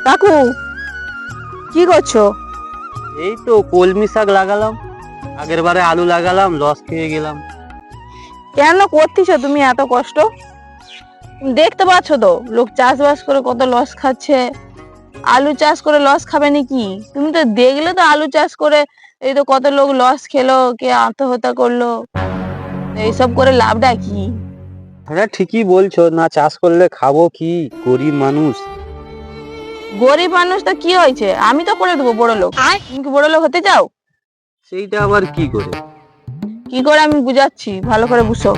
কাকু কি করছো? এই তো কলমি শাক লাগালাম, আগের বারে আলু লাগালাম, লস খেয়ে গেলাম। কেন করতেছো তুমি এত কষ্ট? দেখতে পাচ্ছ তো লোক চাষবাস করে কত লস খাচ্ছে। আলু চাষ করে লস খাবে নাকি? তুমি তো দেখলে তো আলু চাষ করে এই তো কত লোক লস খেলো, কে আত্মহত্যা করলো। এইসব করে লাভটা কি? হ্যাঁ ঠিকই বলছো, না চাষ করলে খাবো কি, গরিব মানুষ। গরিব মানুষ তো কি হয়েছে, আমি তো করে দেবো বড় লোক। তুমি কি বড় লোক হতে চাও? সেইটা আবার কি করে? কি করে আমি বুঝাচ্ছি, ভালো করে বুঝো।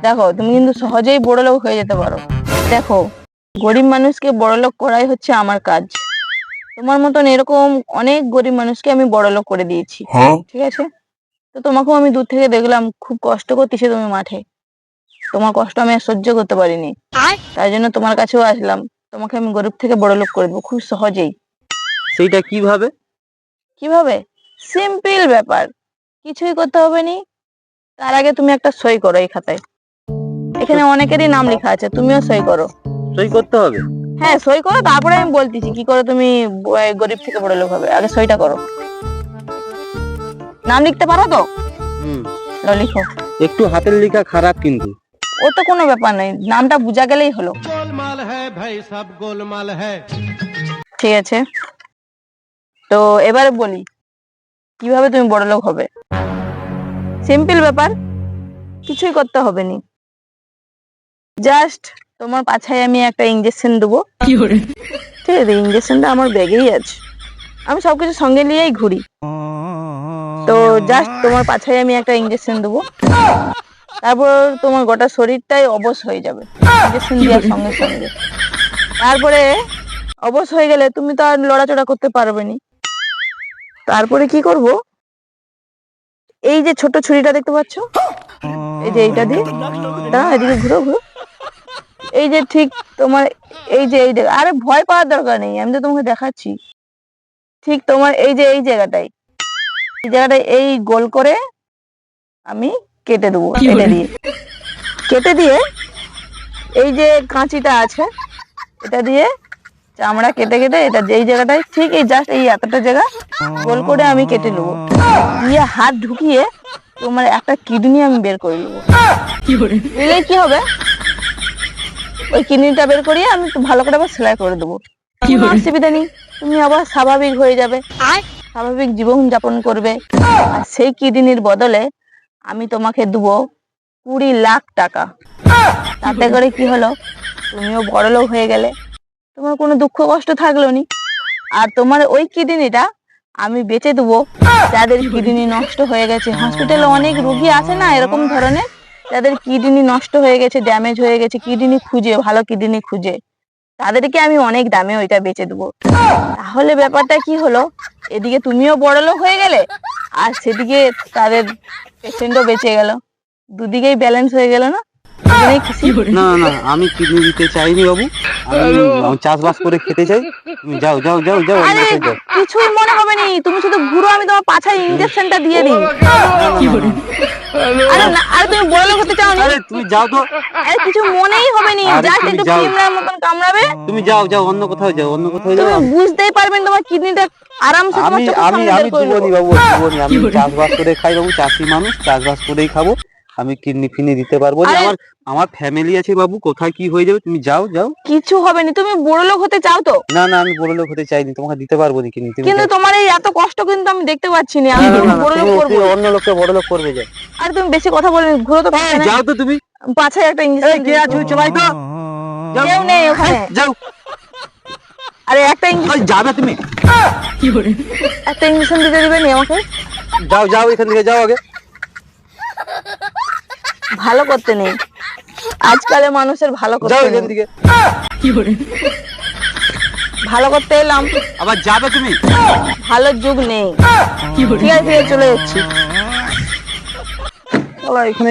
দেখো তুমি কিন্তু সহজেই বড় লোক হয়ে যেতে পারো। দেখো, গরিব মানুষকে বড় লোক করাই হচ্ছে আমার কাজ। তোমার মতন এরকম অনেক গরিব মানুষকে আমি বড় লোক করে দিয়েছি, ঠিক আছে? তো তোমাকেও আমি দূর থেকে দেখলাম খুব কষ্ট করতেছি তুমি মাঠে। তোমার কষ্ট আমি আর সহ্য করতে পারিনি, তাই জন্য তোমার কাছেও আসলাম। তোমাকে আমি গরিব থেকে বড় লোক করে দেবো খুব সহজেই। সেইটা কিভাবে? কিভাবে? সিম্পল ব্যাপার, কিছুই করতে হবে নি। তার আগে তুমি একটা সই করো এই খাতায়। এখানে অনেকেরই নাম লেখা আছে, তুমিও সই করো। সই করতে হবে? হ্যাঁ সই করো, তারপরে আমি বলতেছি কি করে তুমি গরিব থেকে বড় লোক হবে। আগে সইটা করো। নাম লিখতে পারো তো? হুম। লিখো। একটু হাতের লেখা খারাপ কিন্তু। ও তো কোনো ব্যাপার নাই, নামটা বুঝা গেলেই হলো। गोलमाल है भाई, सब गोलमाल है। ঠিক আছে, তো এবারে বলি কিভাবে তুমি বড় লোক হবে। সিম্পল ব্যাপার, কিছুই করতে হবে নি। জাস্ট তোমার পাছায় আমি একটা ইনজেকশন দেবো, ঠিক আছে? ইনজেকশনটা আমার ব্যাগেই আছে, আমি সবকিছু সঙ্গে নিয়েই ঘুরি। তো জাস্ট তোমার পাছায় আমি একটা ইনজেকশন দেবো, তারপর তোমার গোটা শরীরটাই অবশ হয়ে যাবে ইনজেকশন দেওয়ার সঙ্গে সঙ্গে। তারপরে অবশ হয়ে গেলে তুমি তো আর লড়াচড়া করতে পারবে না। তারপরে কি করব, এই যে ছোট ছুরিটা দেখতে পাচ্ছ, এই যে এইটা দিয়ে এদিকে ঘুরো ঘুরো। এই যে ঠিক তোমার এই যে এই জায়গা, আরে ভয় পাওয়ার দরকার নেই, আমি তো তোমাকে দেখাচ্ছি। ঠিক তোমার এই যে এই জায়গাটায় এই গোল করে আমি কেটে দেবো। কেটে দিয়ে এই যে কাঁচিটা আছে এটা দিয়ে চামড়া কেটে কেটে এটা যেই জায়গাটায় ঠিক এই জাস্ট এই এতটা জায়গা গোল করে আমি কেটে নেবো। দিয়ে হাত ঢুকিয়ে তোমার একটা কিডনি আমি বের করে নেবো। দিলে কি হবে, ওই কিডনিটা বের করিয়ে আমি একটু ভালো করে আবার সেলাই করে দেবো। কোনো অসুবিধা নেই, তুমি আবার স্বাভাবিক হয়ে যাবে, স্বাভাবিক জীবন যাপন করবে। আর সেই কিডনির বদলে আমি তোমাকে দেবো 20 লাখ টাকা। তাতে করে কি হলো, তুমিও বড়লোক হয়ে গেলে, তোমার কোনো দুঃখ কষ্ট থাকলো নি। আর তোমার ওই কিডনিটা আমি বেচে দেবো যাদের কিডনি নষ্ট হয়ে গেছে। হসপিটালে অনেক রোগী আছে না এরকম ধরনের, যাদের কিডনি নষ্ট হয়ে গেছে, ড্যামেজ হয়ে গেছে, কিডনি খুঁজে, ভালো কিডনি খুঁজে, তাদেরকে আমি অনেক দামে ওইটা বেচে দেবো। তাহলে ব্যাপারটা কি হলো, এদিকে তুমিও বড়লোক হয়ে গেলে আর সেদিকে তাদের পেশেন্টও বেঁচে গেল, দুদিকেই ব্যালেন্স হয়ে গেল না? না না, আমি কিডনি দিতে চাইনি বাবু, আমি চাষবাস করে খেতে চাই। তুমি যাও যাও যাও যাও, অন্য আরে কোথাও যাও। কিছুই মনে হবে নি, তুমি শুধু ঘুরো, আমি তোমার পাছায় ইনজেকশনটা দিয়ে দিই। আরে না, আরে তুমি বড়লোক হতে চাও নি? আরে তুমি যাও তো। আরে কিছু মনেই হবে নি, আরে জাস্ট তুমি একটু যাও। পিমড়ার মতন কামড়াবে। তুমি যাও যাও, অন্য কোথাও যাও, অন্য কোথাও যাও। তুমি বুঝতেই পারবেন তোমার কিডনিটা আরামসে তোমার আমি চোখের আমি সামনে আমি বের করে জীবনী নেবো। বাবু, জীবনী। আমি চাষবাস করে খাই বাবু, চাষি মানুষ, চাষবাস করেই খাবো। আমি কিডনি ফিনি দিতে পারবো না, আরে আমার আমার ফ্যামিলি আছে বাবু, কোথায় কি হয়ে যাবে। তুমি যাও যাও। কিছু হবে নি, তুমি বড়লোক হতে চাও তো? না না, আমি বড়লোক হতে চাইনি, তোমাকে দিতে পারবো না কিডনি। তুমি কিন্তু যাও। তোমার এই এত কষ্ট কিন্তু আমি দেখতে পাচ্ছি না, আমি না, না, তোমাকে না, বড়লোক করবো। তুমি অন্য লোককে বড়লোক করবে, যাও। আরে তুমি বেশি কথা বলে ঘুরো তো পিছনে। যাও তো তুমি। পাছায় একটা ইঞ্জেকশন কে আছো চলাই তো। যাও। কেউ নেই ওখানে। যাও। আরে একটা ইঞ্জেকশন, যাবে তুমি। একটা ইঞ্জেকশন দিতে দিবেন আমাকে? যাও যাও, এখান থেকে যাও আগে। ভালো করতে নেই, আজকালের মানুষের ভালো যাও করতে এখান নেই। থেকে। ভালো করতে এলাম, আবার যাবে তুমি। ভালো যুগ নেই। ঠিক আছে চলে যাচ্ছি। এখানে